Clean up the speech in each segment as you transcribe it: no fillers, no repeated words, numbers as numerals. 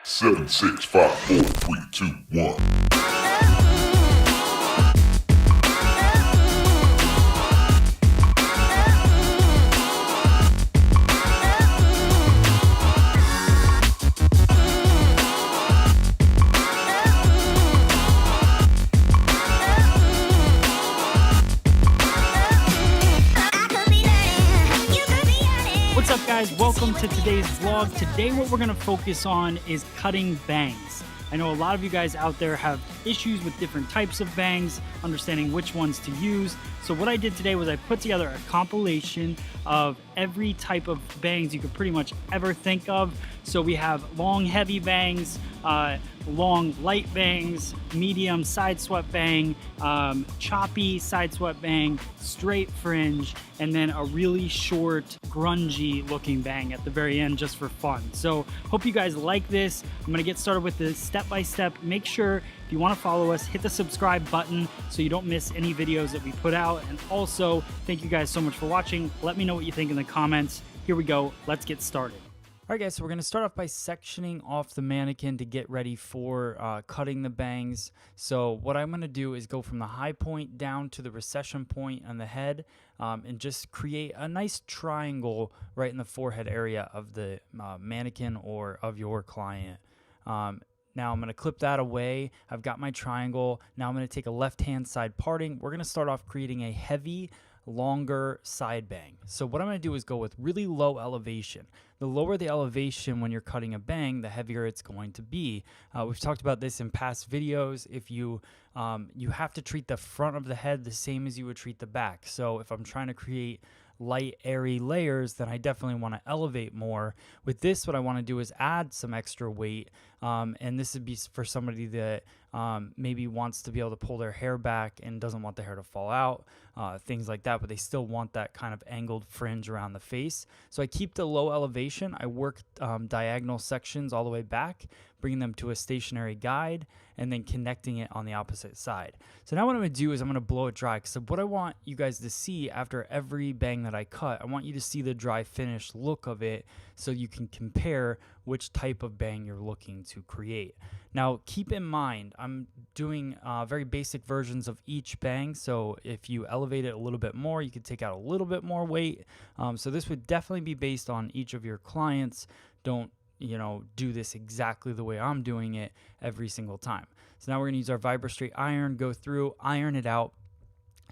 Seven, 6, 5, 4, 3, 2, 1. What's up, guys? Welcome to today's vlog. Today what we're going to focus on is cutting bangs. I know a lot of you guys out there have issues with different types of bangs, understanding which ones to use. So what I did today was I put together a compilation of every type of bangs you could pretty much ever think of. So we have long heavy bangs, long light bangs, medium side swept bang, choppy side swept bang, straight fringe, and then a really short grungy looking bang at the very end just for fun. So hope you guys like this. I'm gonna get started with the step-by-step. Make sure if you want to follow us, hit the subscribe button so you don't miss any videos that we put out. And also, thank you guys so much for watching. Let me know what you think in the comments. Here we go. Let's get started. All right, guys, so we're going to start off by sectioning off the mannequin to get ready for cutting the bangs. So what I'm going to do is go from the high point down to the recession point on the head and just create a nice triangle right in the forehead area of the mannequin or of your client. Now I'm going to clip that away. I've got my triangle. Now I'm going to take a left-hand side parting. We're going to start off creating a heavy, longer side bang. So what I'm going to do is go with really low elevation. The lower the elevation when you're cutting a bang, the heavier it's going to be. We've talked about this in past videos. If you have to treat the front of the head the same as you would treat the back. So if I'm trying to create light, airy layers, then I definitely want to elevate more. With this, what I want to do is add some extra weight, and this would be for somebody that maybe wants to be able to pull their hair back and doesn't want the hair to fall out, things like that, but they still want that kind of angled fringe around the face. So I keep the low elevation. I work diagonal sections all the way back, bringing them to a stationary guide, and then connecting it on the opposite side. So now what I'm going to do is I'm going to blow it dry, because what I want you guys to see after every bang that I cut, I want you to see the dry finished look of it so you can compare which type of bang you're looking to create. Now keep in mind, I'm doing very basic versions of each bang, so if you elevate it a little bit more, you could take out a little bit more weight. So this would definitely be based on each of your clients. Don't do this exactly the way I'm doing it every single time. So now we're going to use our VibraStraight iron, go through, iron it out,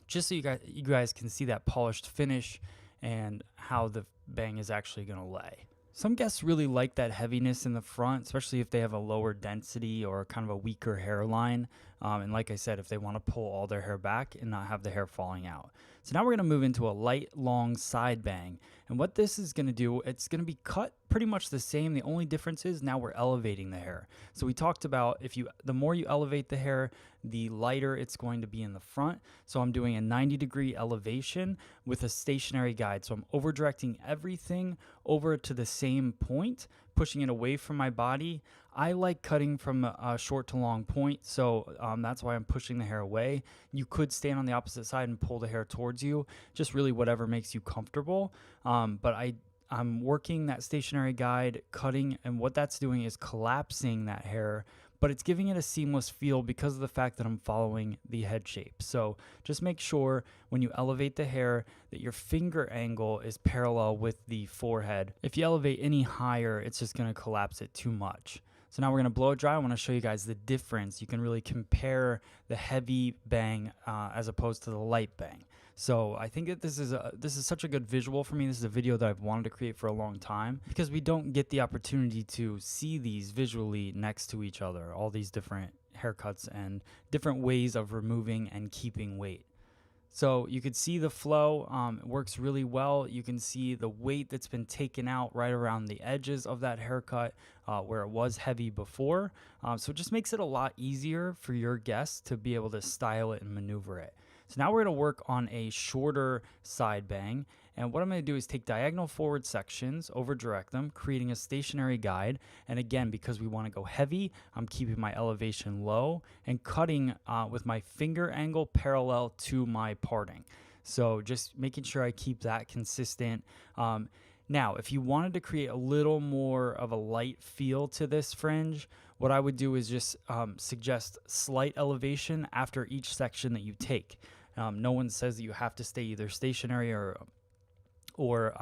just so you guys can see that polished finish and how the bang is actually going to lay. Some guests really like that heaviness in the front, especially if they have a lower density or kind of a weaker hairline. And like I said, if they want to pull all their hair back and not have the hair falling out. So now we're going to move into a light, long side bang. And what this is going to do, it's going to be cut pretty much the same. The only difference is now we're elevating the hair. So we talked about the more you elevate the hair, the lighter it's going to be in the front. So I'm doing a 90-degree elevation with a stationary guide. So I'm over directing everything over to the same point, pushing it away from my body. I like cutting from a short to long point, so that's why I'm pushing the hair away. You could stand on the opposite side and pull the hair towards you, just really whatever makes you comfortable. But I'm working that stationary guide, cutting, and what that's doing is collapsing that hair, but it's giving it a seamless feel because of the fact that I'm following the head shape. So just make sure when you elevate the hair that your finger angle is parallel with the forehead. If you elevate any higher, it's just going to collapse it too much. So now we're going to blow it dry. I want to show you guys the difference. You can really compare the heavy bang as opposed to the light bang. So I think that this is such a good visual for me. This is a video that I've wanted to create for a long time because we don't get the opportunity to see these visually next to each other, all these different haircuts and different ways of removing and keeping weight. So you could see the flow, it works really well. You can see the weight that's been taken out right around the edges of that haircut where it was heavy before. So it just makes it a lot easier for your guests to be able to style it and maneuver it. So now we're going to work on a shorter side bang. And what I'm going to do is take diagonal forward sections, over direct them, creating a stationary guide. And again, because we want to go heavy, I'm keeping my elevation low and cutting with my finger angle parallel to my parting. So just making sure I keep that consistent. Now, if you wanted to create a little more of a light feel to this fringe, what I would do is just suggest slight elevation after each section that you take. No one says that you have to stay either stationary or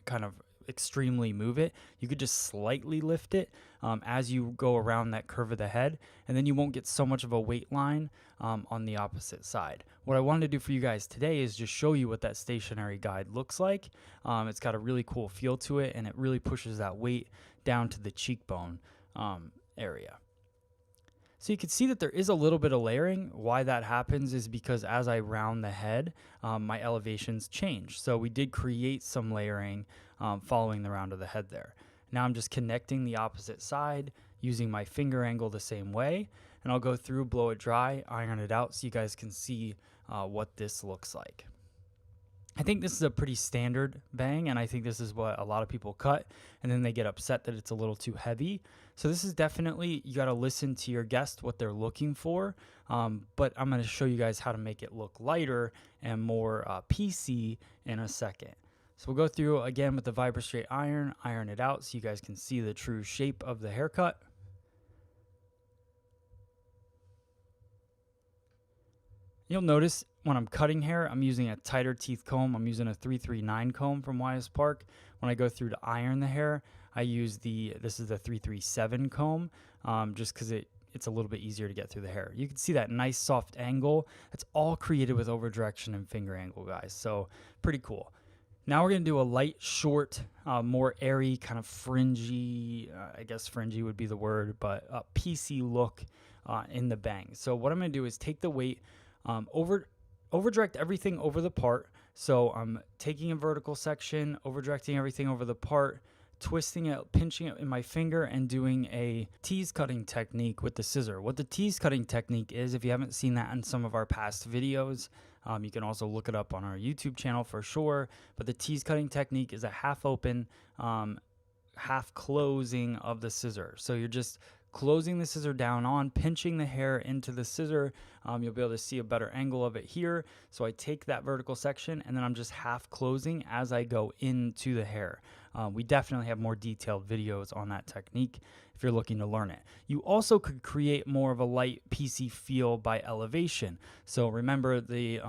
kind of extremely move it. You could just slightly lift it as you go around that curve of the head, and then you won't get so much of a weight line on the opposite side. What I wanted to do for you guys today is just show you what that stationary guide looks like. It's got a really cool feel to it, and it really pushes that weight down to the cheekbone area. So you can see that there is a little bit of layering. Why that happens is because as I round the head, my elevations change. So we did create some layering following the round of the head there. Now I'm just connecting the opposite side using my finger angle the same way. And I'll go through, blow it dry, iron it out so you guys can see what this looks like. I think this is a pretty standard bang, and I think this is what a lot of people cut, and then they get upset that it's a little too heavy. So this is definitely, you got to listen to your guest, what they're looking for, but I'm going to show you guys how to make it look lighter and more PC in a second. So we'll go through again with the VibraStraight iron it out so you guys can see the true shape of the haircut. You'll notice when I'm cutting hair, I'm using a tighter teeth comb. I'm using a 339 comb from Wise Park. When I go through to iron the hair, I use this is the 337 comb, just because it's a little bit easier to get through the hair. You can see that nice soft angle. That's all created with over direction and finger angle, guys. So pretty cool. Now we're going to do a light, short, more airy, kind of fringy, I guess fringy would be the word, but a PC look in the bang. So what I'm going to do is take the weight, over direct everything over the part. So I'm taking a vertical section, over directing everything over the part, twisting it, pinching it in my finger, and doing a tease cutting technique with the scissor. What the tease cutting technique is, if you haven't seen that in some of our past videos, you can also look it up on our YouTube channel for sure. But the tease cutting technique is a half open, half closing of the scissor. So you're just closing the scissor down on, pinching the hair into the scissor. You'll be able to see a better angle of it here. So I take that vertical section and then I'm just half closing as I go into the hair. We definitely have more detailed videos on that technique if you're looking to learn it. You also could create more of a light PC feel by elevation. So remember the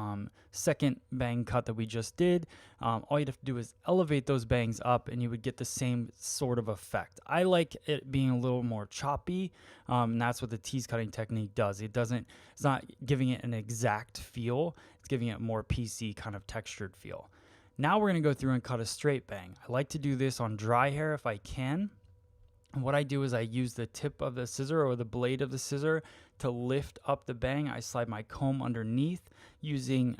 second bang cut that we just did, all you'd have to do is elevate those bangs up and you would get the same sort of effect. I like it being a little more choppy, and that's what the tease cutting technique does. It's not giving it an exact feel, it's giving it more PC kind of textured feel. Now we're going to go through and cut a straight bang. I like to do this on dry hair if I can. And what I do is I use the tip of the scissor or the blade of the scissor to lift up the bang. I slide my comb underneath using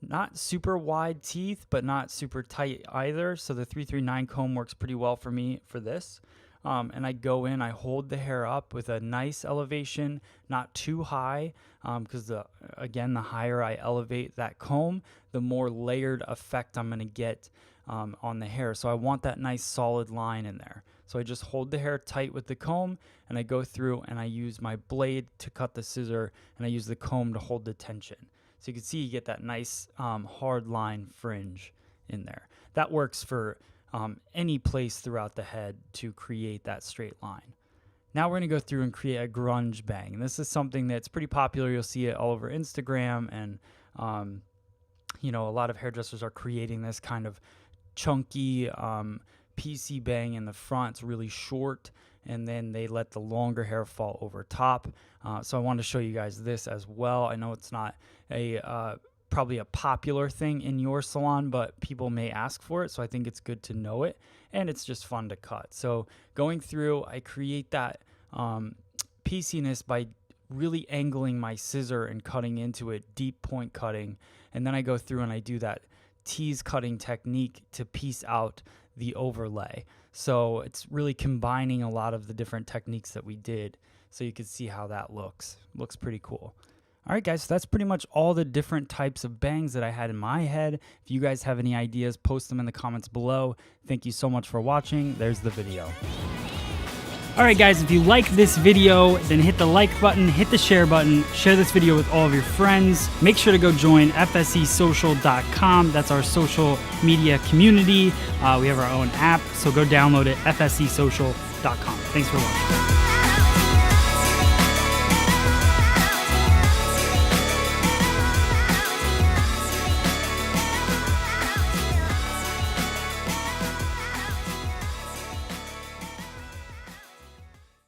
not super wide teeth, but not super tight either. So the 339 comb works pretty well for me for this. And I go in, I hold the hair up with a nice elevation, not too high, because again, the higher I elevate that comb, the more layered effect I'm going to get on the hair. So I want that nice solid line in there. So I just hold the hair tight with the comb, and I go through and I use my blade to cut the scissor, and I use the comb to hold the tension. So you can see you get that nice hard line fringe in there. That works for any place throughout the head to create that straight line. Now we're going to go through and create a grunge bang. And this is something that's pretty popular. You'll see it all over Instagram, and a lot of hairdressers are creating this kind of chunky PC bang in the front. It's really short, and then they let the longer hair fall over top. So I wanted to show you guys this as well. I know it's not probably a popular thing in your salon, but people may ask for it, so I think it's good to know it, and it's just fun to cut. So going through, I create that PCness by really angling my scissor and cutting into it, deep point cutting, and then I go through and I do that tease cutting technique to piece out the overlay. So it's really combining a lot of the different techniques that we did, so you can see how that looks pretty cool. All right, guys, so that's pretty much all the different types of bangs that I had in my head. If you guys have any ideas, post them in the comments below. Thank you so much for watching. There's the video. All right, guys, if you like this video, then hit the like button, hit the share button, share this video with all of your friends. Make sure to go join fscsocial.com. That's our social media community. We have our own app, so go download it, fscsocial.com. Thanks for watching.